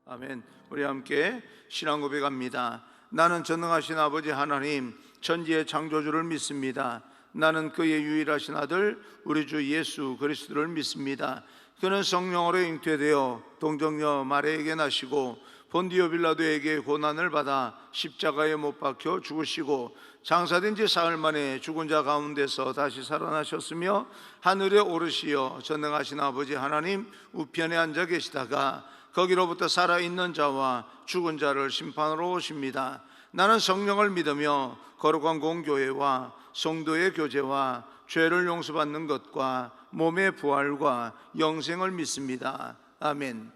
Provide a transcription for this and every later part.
아멘. 우리 함께 신앙 고백합니다. 나는 전능하신 아버지 하나님 천지의 창조주를 믿습니다. 나는 그의 유일하신 아들 우리 주 예수 그리스도를 믿습니다. 그는 성령으로 잉태되어 동정녀 마리아에게 나시고 본디오 빌라도에게 고난을 받아 십자가에 못 박혀 죽으시고 장사된 지 사흘 만에 죽은 자 가운데서 다시 살아나셨으며 하늘에 오르시어 전능하신 아버지 하나님 우편에 앉아 계시다가 거기로부터 살아있는 자와 죽은 자를 심판하러 오십니다. 나는 성령을 믿으며 거룩한 공교회와 성도의 교제와 죄를 용서받는 것과 몸의 부활과 영생을 믿습니다. 아멘.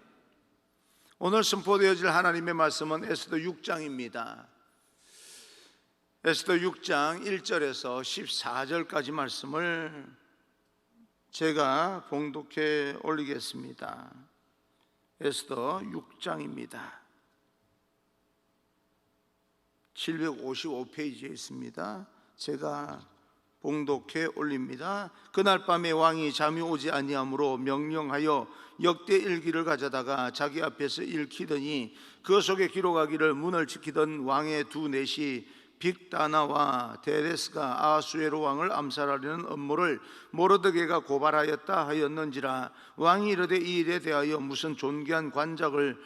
오늘 선포되어질 하나님의 말씀은 에스더 6장입니다. 에스더 6장 1절에서 14절까지 말씀을 제가 봉독해 올리겠습니다. 에스더 6장입니다. 755페이지에 있습니다. 제가 봉독해 올립니다. 그날 밤에 왕이 잠이 오지 아니하므로 명령하여 역대 일기를 가져다가 자기 앞에서 읽히더니 그 속에 기록하기를 문을 지키던 왕의 두 넷이 빅다나와 데레스가 아하수에로 왕을 암살하려는 음모를 모르드게가 고발하였다 하였는지라. 왕이 이르되 이 일에 대하여 무슨 존귀한 관작을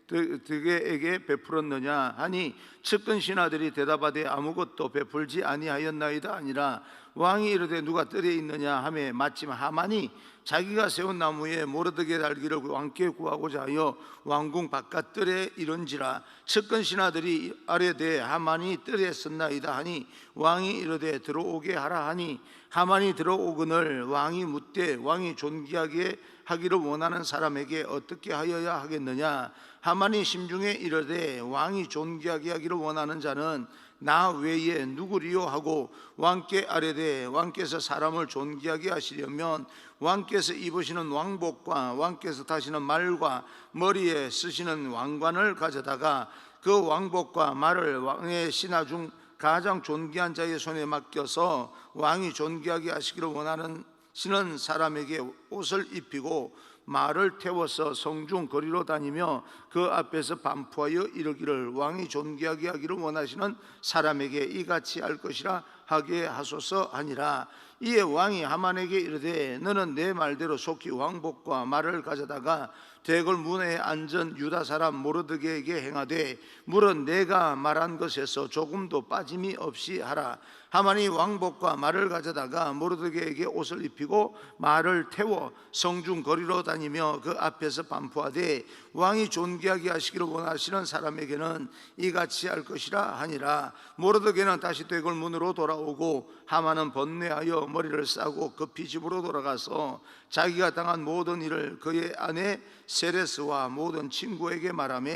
모르드게에게 베풀었느냐 하니 측근 신하들이 대답하되 아무것도 베풀지 아니하였나이다 하니라. 왕이 이르되 누가 뜰에 있느냐 하매 마침 하만이 자기가 세운 나무에 모르드게 달기를 왕께 구하고자 하여 왕궁 바깥 뜰에 이른지라. 측근 신하들이 아뢰되 하만이 뜰에 섰나이다 하니 왕이 이르되 들어오게 하라 하니 하만이 들어오거늘 왕이 묻되 왕이 존귀하게 하기를 원하는 사람에게 어떻게 하여야 하겠느냐. 하만이 심중에 이르되 왕이 존귀하게 하기를 원하는 자는 나 외에 누구리요 하고 왕께 아뢰되 왕께서 사람을 존귀하게 하시려면 왕께서 입으시는 왕복과 왕께서 타시는 말과 머리에 쓰시는 왕관을 가져다가 그 왕복과 말을 왕의 신하 중 가장 존귀한 자의 손에 맡겨서 왕이 존귀하게 하시기를 원하는 신은 사람에게 옷을 입히고 말을 태워서 성중 거리로 다니며 그 앞에서 반포하여 이르기를 왕이 존귀하게 하기를 원하시는 사람에게 이같이 할 것이라 하게 하소서 하니라. 이에 왕이 하만에게 이르되 너는 내 말대로 속히 왕복과 말을 가져다가 대궐 문에 앉은 유다 사람 모르드게에게 행하되 물은 내가 말한 것에서 조금도 빠짐이 없이 하라. 하만이 왕복과 말을 가져다가 모르드게에게 옷을 입히고 말을 태워 성중 거리로 다니며 그 앞에서 반포하되 왕이 존귀하게 하시기를 원하시는 사람에게는 이같이 할 것이라 하니라. 모르드게는 다시 대궐 문으로 돌아오고 하만은 번뇌하여 머리를 싸고 급히 집으로 돌아가서 자기가 당한 모든 일을 그의 아내 세레스와 모든 친구에게 말하며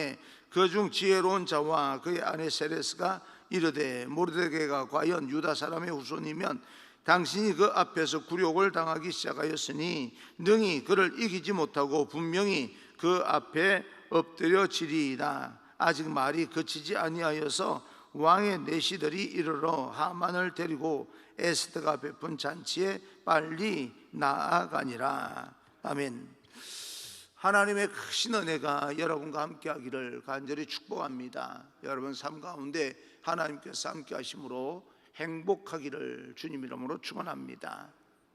그중 지혜로운 자와 그의 아내 세레스가 이르되 모르드게가 과연 유다 사람의 후손이면 당신이 그 앞에서 굴욕을 당하기 시작하였으니 능히 그를 이기지 못하고 분명히 그 앞에 엎드려지리이다. 아직 말이 그치지 아니하여서 왕의 내시들이 이르러 하만을 데리고 에스더가 베푼 잔치에 빨리 나아가니라. 아멘. 하나님의 크신 은혜가 여러분과 함께 하기를 간절히 축복합니다. 여러분 삶 가운데 하나님께서 함께 하심으로 행복하기를 주님 이름으로 축원합니다.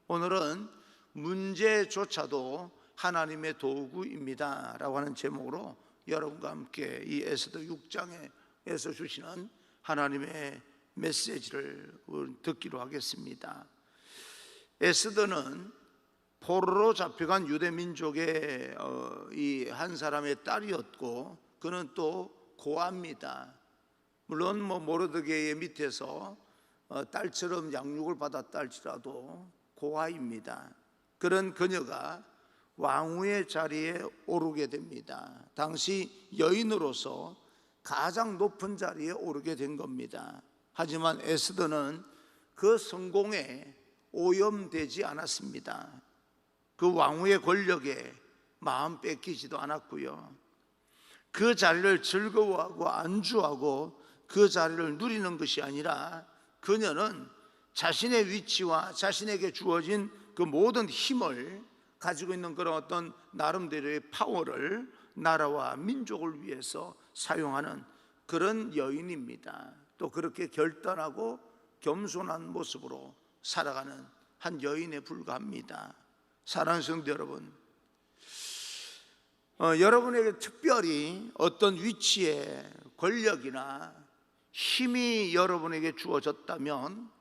오늘은 문제조차도 하나님의 도구입니다 라고 하는 제목으로 여러분과 함께 이 에스더 6장에서 주시는 하나님의 메시지를 듣기로 하겠습니다. 에스더는 포로로 잡혀간 유대 민족의 이 한 사람의 딸이었고 그는 또 고아입니다. 물론 모르드게의 밑에서 딸처럼 양육을 받았다 할지라도 고아입니다. 그런 그녀가 왕후의 자리에 오르게 됩니다. 당시 여인으로서 가장 높은 자리에 오르게 된 겁니다. 하지만 에스더는 그 성공에 오염되지 않았습니다. 그 왕후의 권력에 마음 뺏기지도 않았고요. 그 자리를 즐거워하고 안주하고 그 자리를 누리는 것이 아니라 그녀는 자신의 위치와 자신에게 주어진 그 모든 힘을 가지고 있는 그런 어떤 나름대로의 파워를 나라와 민족을 위해서 사용하는 그런 여인입니다. 또 그렇게 결단하고 겸손한 모습으로 살아가는 한 여인에 불과합니다. 사랑하는 성도 여러분, 여러분에게 특별히 어떤 위치에 권력이나 힘이 여러분에게 주어졌다면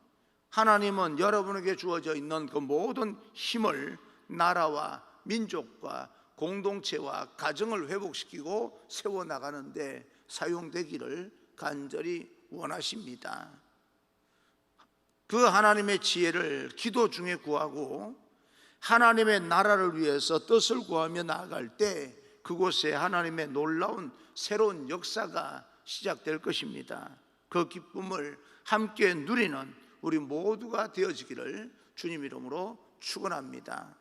하나님은 여러분에게 주어져 있는 그 모든 힘을 나라와 민족과 공동체와 가정을 회복시키고 세워나가는데 사용되기를 간절히 원하십니다. 그 하나님의 지혜를 기도 중에 구하고 하나님의 나라를 위해서 뜻을 구하며 나아갈 때 그곳에 하나님의 놀라운 새로운 역사가 시작될 것입니다. 그 기쁨을 함께 누리는 우리 모두가 되어지기를 주님 이름으로 축원합니다.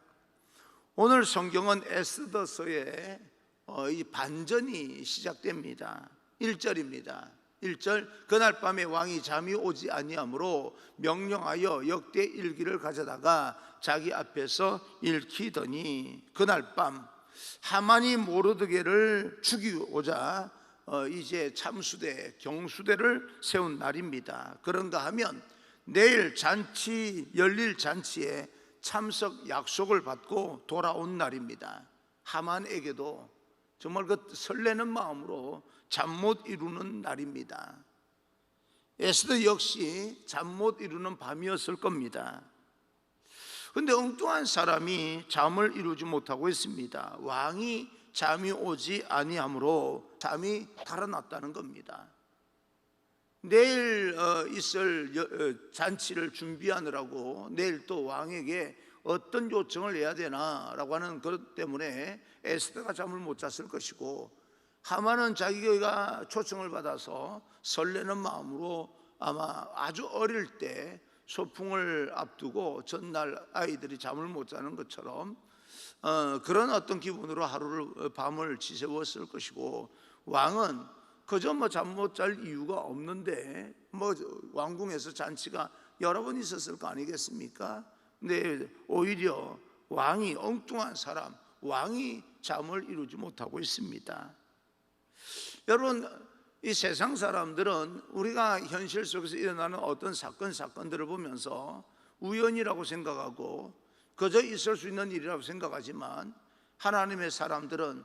오늘 성경은 에스더서의 이 반전이 시작됩니다. 1절입니다. 1절, 그날 밤에 왕이 잠이 오지 아니하므로 명령하여 역대 일기를 가져다가 자기 앞에서 읽히더니 그날 밤 하만이 모르드게를 죽이고자 이제 참수대 경수대를 세운 날입니다. 그런가 하면 내일 잔치 열릴 잔치에 참석 약속을 받고 돌아온 날입니다. 하만에게도 정말 그 설레는 마음으로 잠 못 이루는 날입니다. 에스더 역시 잠 못 이루는 밤이었을 겁니다. 그런데 엉뚱한 사람이 잠을 이루지 못하고 있습니다. 왕이 잠이 오지 아니하므로 잠이 달아났다는 겁니다. 내일 있을 잔치를 준비하느라고 내일 또 왕에게 어떤 요청을 해야 되나라고 하는 것 때문에 에스더가 잠을 못 잤을 것이고, 하만은 자기가 초청을 받아서 설레는 마음으로 아마 아주 어릴 때 소풍을 앞두고 전날 아이들이 잠을 못 자는 것처럼 그런 어떤 기분으로 밤을 지새웠을 것이고, 왕은 그저 잠 못 잘 이유가 없는데 왕궁에서 잔치가 여러 번 있었을 거 아니겠습니까? 근데 오히려 왕이 엉뚱한 사람, 왕이 잠을 이루지 못하고 있습니다. 여러분, 이 세상 사람들은 우리가 현실 속에서 일어나는 어떤 사건들을 보면서 우연이라고 생각하고 그저 있을 수 있는 일이라고 생각하지만, 하나님의 사람들은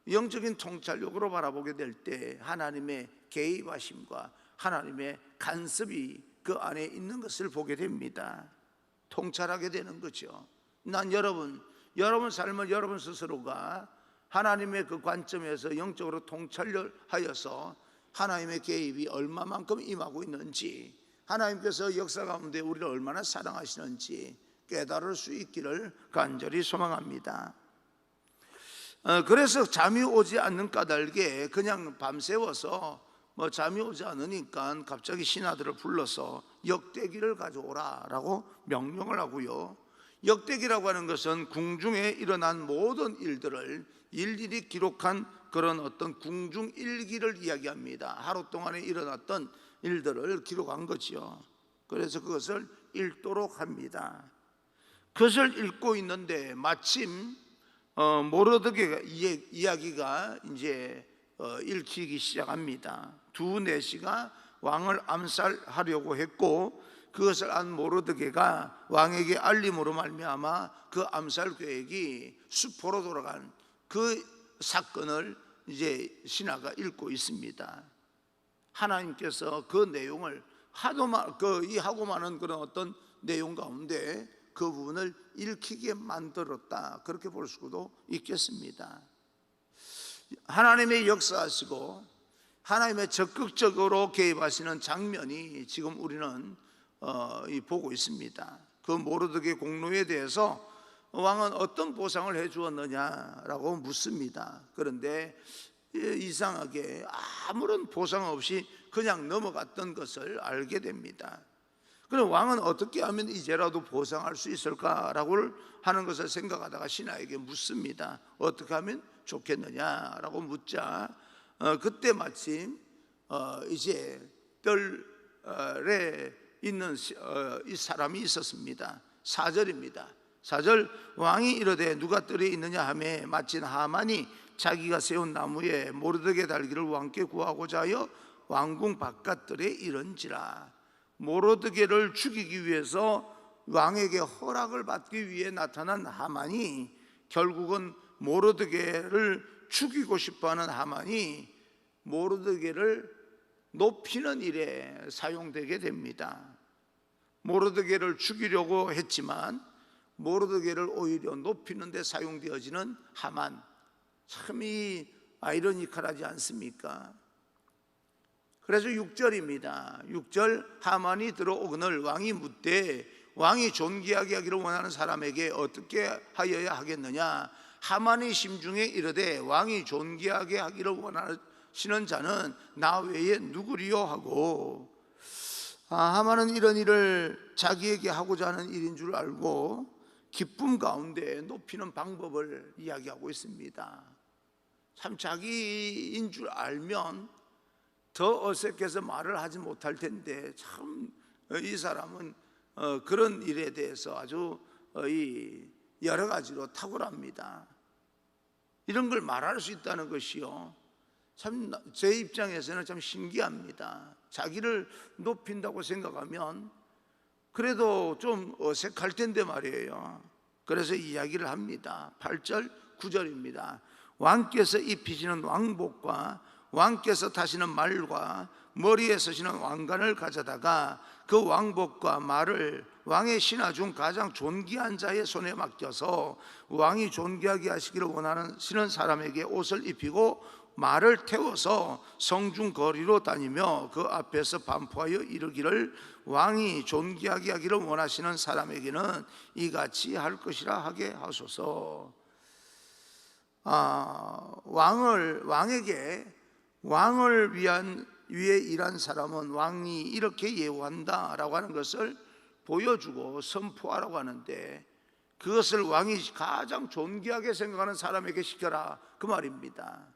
영적인 통찰력으로 바라보게 될 때 하나님의 개입하심과 하나님의 간섭이 그 안에 있는 것을 보게 됩니다. 통찰하게 되는 거죠. 난 여러분 삶을 여러분 스스로가 하나님의 그 관점에서 영적으로 통찰하여서 하나님의 개입이 얼마만큼 임하고 있는지, 하나님께서 역사 가운데 우리를 얼마나 사랑하시는지 깨달을 수 있기를 간절히 소망합니다. 그래서 잠이 오지 않는 까닭에 그냥 밤새워서 잠이 오지 않으니까 갑자기 신하들을 불러서 역대기를 가져오라 라고 명령을 하고요, 역대기라고 하는 것은 궁중에 일어난 모든 일들을 일일이 기록한 그런 어떤 궁중 일기를 이야기합니다. 하루 동안에 일어났던 일들을 기록한 거죠. 그래서 그것을 읽도록 합니다. 그것을 읽고 있는데 마침 모르드게 이야기가 이제 읽히기 시작합니다. 두 내시가 왕을 암살하려고 했고, 그것을 안 모르드게가 왕에게 알림으로 말미암아 그 암살 계획이 수포로 돌아간 그 사건을 이제 신하가 읽고 있습니다. 하나님께서 그 내용을 하고 많은 그런 어떤 내용 가운데 그 부분을 읽히게 만들었다, 그렇게 볼 수도 있겠습니다. 하나님의 역사하시고 하나님의 적극적으로 개입하시는 장면이 지금 우리는 보고 있습니다. 그 모르드게 공로에 대해서 왕은 어떤 보상을 해주었느냐라고 묻습니다. 그런데 이상하게 아무런 보상 없이 그냥 넘어갔던 것을 알게 됩니다. 그럼 왕은 어떻게 하면 이제라도 보상할 수 있을까라고 하는 것을 생각하다가 신하에게 묻습니다. 어떻게 하면 좋겠느냐라고 묻자 그때 마침 이제 뜰에 있는 이 사람이 있었습니다. 4절입니다. 4절, 왕이 이르되 누가 뜰에 있느냐 하매 마침 하만이 자기가 세운 나무에 모르드게 달기를 왕께 구하고자 하여 왕궁 바깥들에 이른지라. 모르드게를 죽이기 위해서 왕에게 허락을 받기 위해 나타난 하만이 결국은 모르드게를 죽이고 싶어하는 하만이 모르드게를 높이는 일에 사용되게 됩니다. 모르드게를 죽이려고 했지만 모르드게를 오히려 높이는 데 사용되어지는 하만, 참 이 아이러니컬하지 않습니까? 그래서 6절입니다. 6절, 하만이 들어오거늘 왕이 묻되 왕이 존귀하게 하기를 원하는 사람에게 어떻게 하여야 하겠느냐. 하만이 심중에 이르되 왕이 존귀하게 하기를 원하시는 자는 나 외에 누구리요 하고, 하만은 이런 일을 자기에게 하고자 하는 일인 줄 알고 기쁨 가운데 높이는 방법을 이야기하고 있습니다. 참 자기인 줄 알면 더 어색해서 말을 하지 못할 텐데 참 이 사람은 그런 일에 대해서 아주 여러 가지로 탁월합니다. 이런 걸 말할 수 있다는 것이요, 참 제 입장에서는 참 신기합니다. 자기를 높인다고 생각하면 그래도 좀 어색할 텐데 말이에요. 그래서 이야기를 합니다. 8절 9절입니다. 왕께서 입히시는 왕복과 왕께서 타시는 말과 머리에 서시는 왕관을 가져다가 그 왕복과 말을 왕의 신하 중 가장 존귀한 자의 손에 맡겨서 왕이 존귀하게 하시기를 원하시는 사람에게 옷을 입히고 말을 태워서 성중 거리로 다니며 그 앞에서 반포하여 이르기를 왕이 존귀하게 하기를 원하시는 사람에게는 이같이 할 것이라 하게 하소서. 왕을 위해 일한 사람은 왕이 이렇게 예우한다라고 하는 것을 보여주고 선포하라고 하는데, 그것을 왕이 가장 존귀하게 생각하는 사람에게 시켜라, 그 말입니다.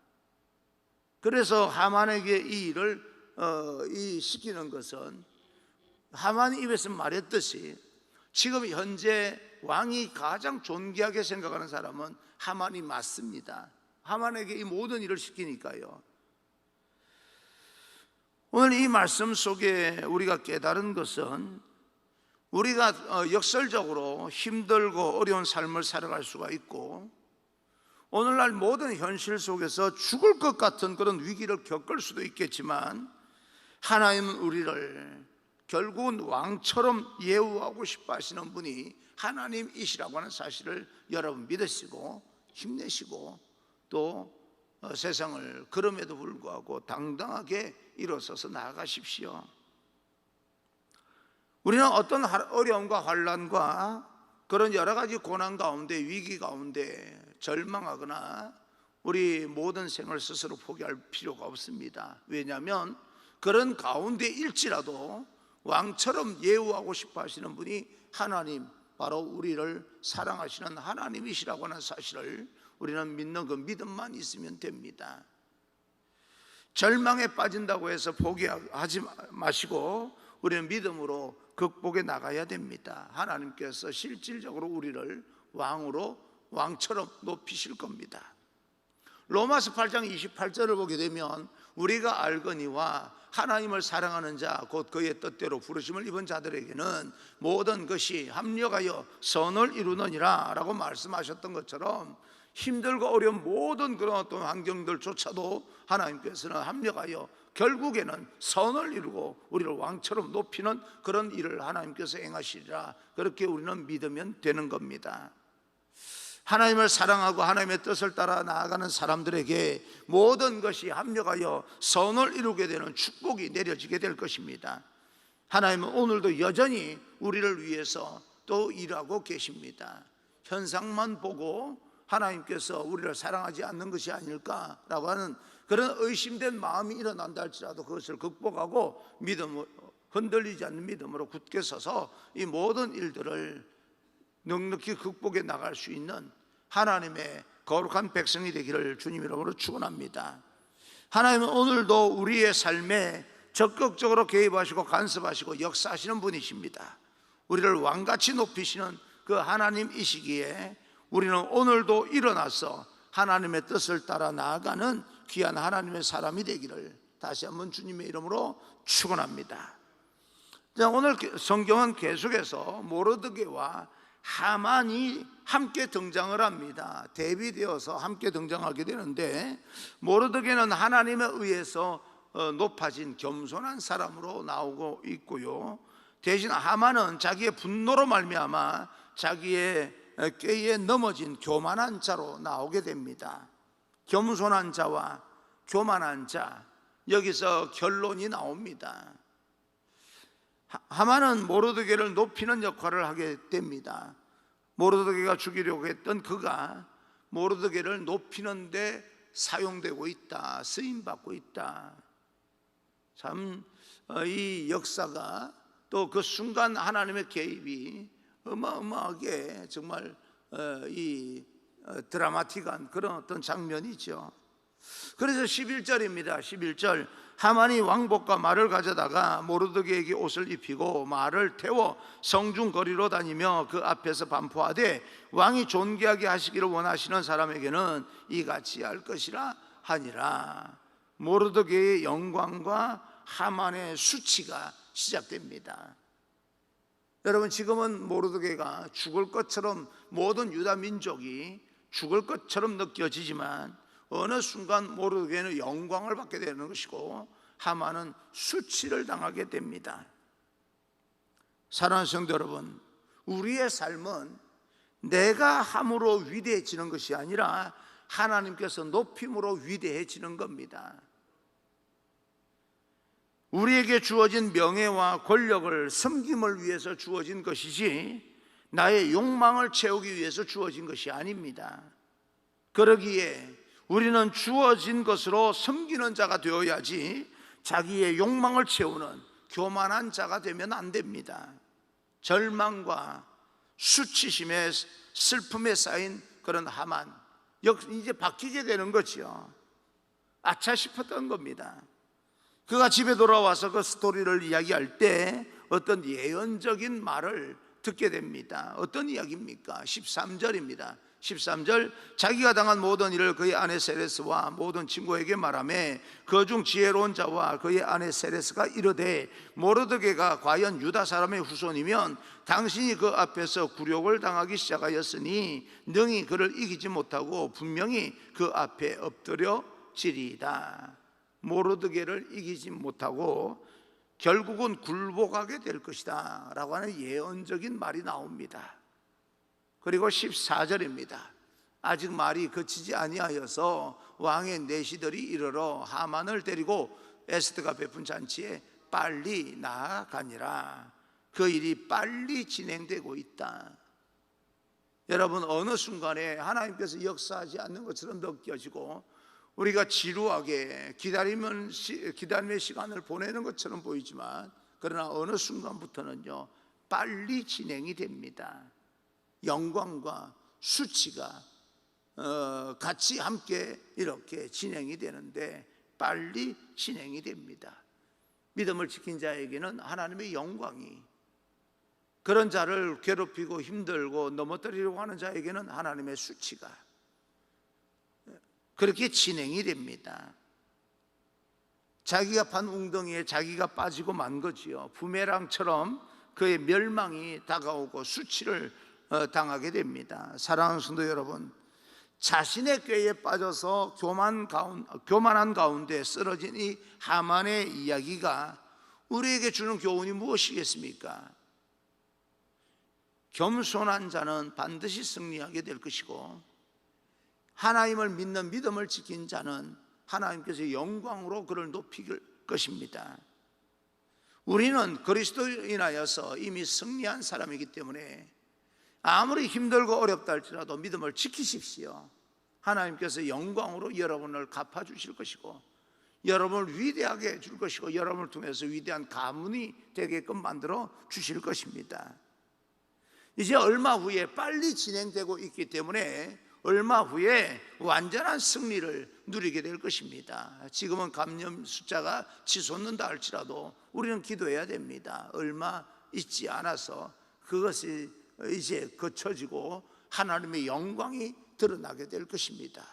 그래서 하만에게 이 일을 시키는 것은 하만이 입에서 말했듯이 지금 현재 왕이 가장 존귀하게 생각하는 사람은 하만이 맞습니다. 하만에게 이 모든 일을 시키니까요. 오늘 이 말씀 속에 우리가 깨달은 것은, 우리가 역설적으로 힘들고 어려운 삶을 살아갈 수가 있고 오늘날 모든 현실 속에서 죽을 것 같은 그런 위기를 겪을 수도 있겠지만, 하나님은 우리를 결국은 왕처럼 예우하고 싶어 하시는 분이 하나님이시라고 하는 사실을 여러분 믿으시고 힘내시고 또 세상을 그럼에도 불구하고 당당하게 일어서서 나아가십시오. 우리는 어떤 어려움과 환난과 그런 여러 가지 고난 가운데, 위기 가운데 절망하거나 우리 모든 생을 스스로 포기할 필요가 없습니다. 왜냐하면 그런 가운데 일지라도 왕처럼 예우하고 싶어 하시는 분이 하나님, 바로 우리를 사랑하시는 하나님이시라고 하는 사실을 우리는 믿는 그 믿음만 있으면 됩니다. 절망에 빠진다고 해서 포기하지 마시고 우리는 믿음으로 극복해 나가야 됩니다. 하나님께서 실질적으로 우리를 왕처럼 높이실 겁니다. 로마서 8장 28절을 보게 되면 우리가 알거니와 하나님을 사랑하는 자 곧 그의 뜻대로 부르심을 입은 자들에게는 모든 것이 합력하여 선을 이루느니라 라고 말씀하셨던 것처럼, 힘들고 어려운 모든 그런 어떤 환경들조차도 하나님께서는 합력하여 결국에는 선을 이루고 우리를 왕처럼 높이는 그런 일을 하나님께서 행하시리라, 그렇게 우리는 믿으면 되는 겁니다. 하나님을 사랑하고 하나님의 뜻을 따라 나아가는 사람들에게 모든 것이 합력하여 선을 이루게 되는 축복이 내려지게 될 것입니다. 하나님은 오늘도 여전히 우리를 위해서 또 일하고 계십니다. 현상만 보고 하나님께서 우리를 사랑하지 않는 것이 아닐까라고 하는 그런 의심된 마음이 일어난다 할지라도 그것을 극복하고 흔들리지 않는 믿음으로 굳게 서서 이 모든 일들을 넉넉히 극복해 나갈 수 있는 하나님의 거룩한 백성이 되기를 주님 이름으로 축원합니다. 하나님은 오늘도 우리의 삶에 적극적으로 개입하시고 간섭하시고 역사하시는 분이십니다. 우리를 왕같이 높이시는 그 하나님이시기에 우리는 오늘도 일어나서 하나님의 뜻을 따라 나아가는 귀한 하나님의 사람이 되기를 다시 한번 주님의 이름으로 축원합니다. 오늘 성경은 계속해서 모르드게와 하만이 함께 등장을 합니다. 대비되어서 함께 등장하게 되는데, 모르드게는 하나님에 의해서 높아진 겸손한 사람으로 나오고 있고요, 대신 하만은 자기의 분노로 말미암아 자기의 꾀에 넘어진 교만한 자로 나오게 됩니다. 겸손한 자와 교만한 자, 여기서 결론이 나옵니다. 하만은 모르드게를 높이는 역할을 하게 됩니다. 모르드게가 죽이려고 했던 그가 모르드게를 높이는 데 사용되고 있다, 쓰임받고 있다. 참 이 역사가, 또 그 순간 하나님의 개입이 어마어마하게 정말 드라마틱한 그런 어떤 장면이죠. 그래서 11절입니다. 11절, 하만이 왕복과 말을 가져다가 모르드게에게 옷을 입히고 말을 태워 성중 거리로 다니며 그 앞에서 반포하되, 왕이 존귀하게 하시기를 원하시는 사람에게는 이같이 할 것이라 하니라. 모르드게의 영광과 하만의 수치가 시작됩니다. 여러분, 지금은 모르드게가 죽을 것처럼, 모든 유다 민족이 죽을 것처럼 느껴지지만 어느 순간 모르드게는 영광을 받게 되는 것이고 하만은 수치를 당하게 됩니다. 사랑하는 성도 여러분, 우리의 삶은 내가 함으로 위대해지는 것이 아니라 하나님께서 높임으로 위대해지는 겁니다. 우리에게 주어진 명예와 권력을 섬김을 위해서 주어진 것이지 나의 욕망을 채우기 위해서 주어진 것이 아닙니다. 그러기에 우리는 주어진 것으로 섬기는 자가 되어야지 자기의 욕망을 채우는 교만한 자가 되면 안 됩니다. 절망과 수치심에, 슬픔에 쌓인 그런 하만, 이제 바뀌게 되는 거죠. 아차 싶었던 겁니다. 그가 집에 돌아와서 그 스토리를 이야기할 때 어떤 예언적인 말을 듣게 됩니다. 어떤 이야기입니까? 13절입니다. 13절, 자기가 당한 모든 일을 그의 아내 세레스와 모든 친구에게 말하며 그 중 지혜로운 자와 그의 아내 세레스가 이르되, 모르드게가 과연 유다 사람의 후손이면 당신이 그 앞에서 굴욕을 당하기 시작하였으니 능히 그를 이기지 못하고 분명히 그 앞에 엎드려지리이다. 모르드게를 이기지 못하고 결국은 굴복하게 될 것이다 라고 하는 예언적인 말이 나옵니다. 그리고 14절입니다. 아직 말이 그치지 아니하여서 왕의 내시들이 이르러 하만을 데리고 에스더가 베푼 잔치에 빨리 나아가니라. 그 일이 빨리 진행되고 있다. 여러분, 어느 순간에 하나님께서 역사하지 않는 것처럼 느껴지고 우리가 지루하게 기다림의 시간을 보내는 것처럼 보이지만, 그러나 어느 순간부터는요 빨리 진행이 됩니다. 영광과 수치가 같이 함께 이렇게 진행이 되는데 빨리 진행이 됩니다. 믿음을 지킨 자에게는 하나님의 영광이, 그런 자를 괴롭히고 힘들고 넘어뜨리려고 하는 자에게는 하나님의 수치가 그렇게 진행이 됩니다. 자기가 판 웅덩이에 자기가 빠지고 만 거지요. 부메랑처럼 그의 멸망이 다가오고 수치를 당하게 됩니다. 사랑하는 성도 여러분, 자신의 꾀에 빠져서 교만한 가운데 쓰러진 이 하만의 이야기가 우리에게 주는 교훈이 무엇이겠습니까? 겸손한 자는 반드시 승리하게 될 것이고, 하나님을 믿는 믿음을 지킨 자는 하나님께서 영광으로 그를 높이실 것입니다. 우리는 그리스도인하여서 이미 승리한 사람이기 때문에 아무리 힘들고 어렵다 할지라도 믿음을 지키십시오. 하나님께서 영광으로 여러분을 갚아주실 것이고 여러분을 위대하게 해줄 것이고 여러분을 통해서 위대한 가문이 되게끔 만들어 주실 것입니다. 이제 얼마 후에 빨리 진행되고 있기 때문에 얼마 후에 완전한 승리를 누리게 될 것입니다. 지금은 감염 숫자가 치솟는다 할지라도 우리는 기도해야 됩니다. 얼마 있지 않아서 그것이 이제 거쳐지고 하나님의 영광이 드러나게 될 것입니다.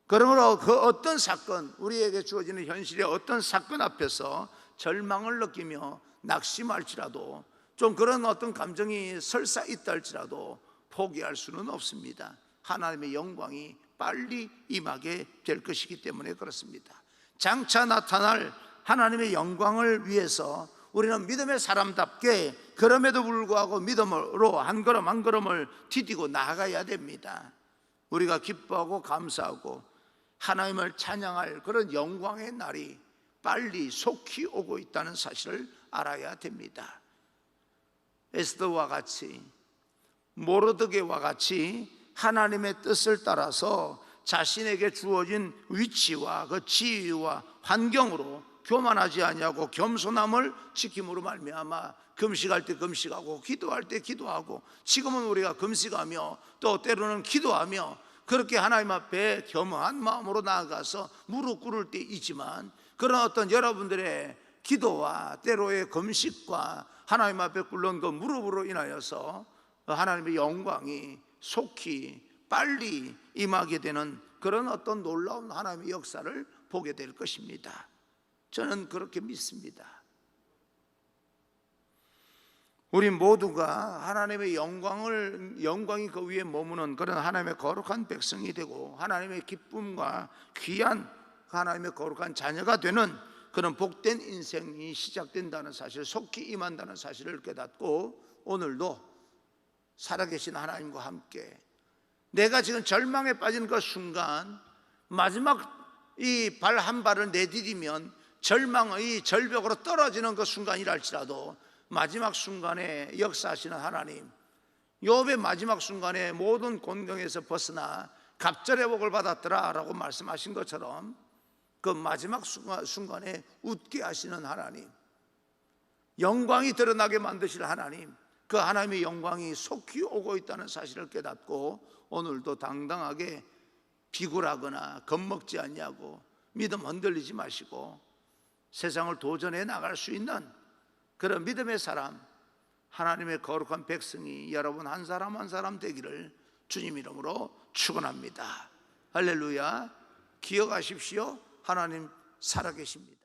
그러므로 그 어떤 사건, 우리에게 주어지는 현실의 어떤 사건 앞에서 절망을 느끼며 낙심할지라도, 좀 그런 어떤 감정이 설사 있다 할지라도 포기할 수는 없습니다. 하나님의 영광이 빨리 임하게 될 것이기 때문에 그렇습니다. 장차 나타날 하나님의 영광을 위해서 우리는 믿음의 사람답게 그럼에도 불구하고 믿음으로 한 걸음 한 걸음을 디디고 나아가야 됩니다. 우리가 기뻐하고 감사하고 하나님을 찬양할 그런 영광의 날이 빨리 속히 오고 있다는 사실을 알아야 됩니다. 에스더와 같이, 모르드게와 같이 하나님의 뜻을 따라서 자신에게 주어진 위치와 그 지위와 환경으로 교만하지 아니하고 겸손함을 지킴으로 말미암아 금식할 때 금식하고 기도할 때 기도하고, 지금은 우리가 금식하며 또 때로는 기도하며 그렇게 하나님 앞에 겸허한 마음으로 나아가서 무릎 꿇을 때 있지만, 그런 어떤 여러분들의 기도와 때로의 금식과 하나님 앞에 꿇는 그 무릎으로 인하여서 하나님의 영광이 속히 빨리 임하게 되는 그런 어떤 놀라운 하나님의 역사를 보게 될 것입니다. 저는 그렇게 믿습니다. 우리 모두가 하나님의 영광이 그 위에 머무는 그런 하나님의 거룩한 백성이 되고 하나님의 기쁨과 귀한 하나님의 거룩한 자녀가 되는 그런 복된 인생이 시작된다는 사실, 속히 임한다는 사실을 깨닫고 오늘도 살아계신 하나님과 함께 내가 지금 절망에 빠진 그 순간, 마지막 이 발 한 발을 내디디면 절망의 절벽으로 떨어지는 그 순간이랄지라도 마지막 순간에 역사하시는 하나님, 욥의 마지막 순간에 모든 곤경에서 벗어나 갑절의 복을 받았더라 라고 말씀하신 것처럼 그 마지막 순간에 웃게 하시는 하나님, 영광이 드러나게 만드실 하나님, 그 하나님의 영광이 속히 오고 있다는 사실을 깨닫고 오늘도 당당하게 비굴하거나 겁먹지 않냐고 믿음 흔들리지 마시고 세상을 도전해 나갈 수 있는 그런 믿음의 사람, 하나님의 거룩한 백성이 여러분 한 사람 한 사람 되기를 주님 이름으로 축원합니다. 할렐루야. 기억하십시오. 하나님 살아계십니다.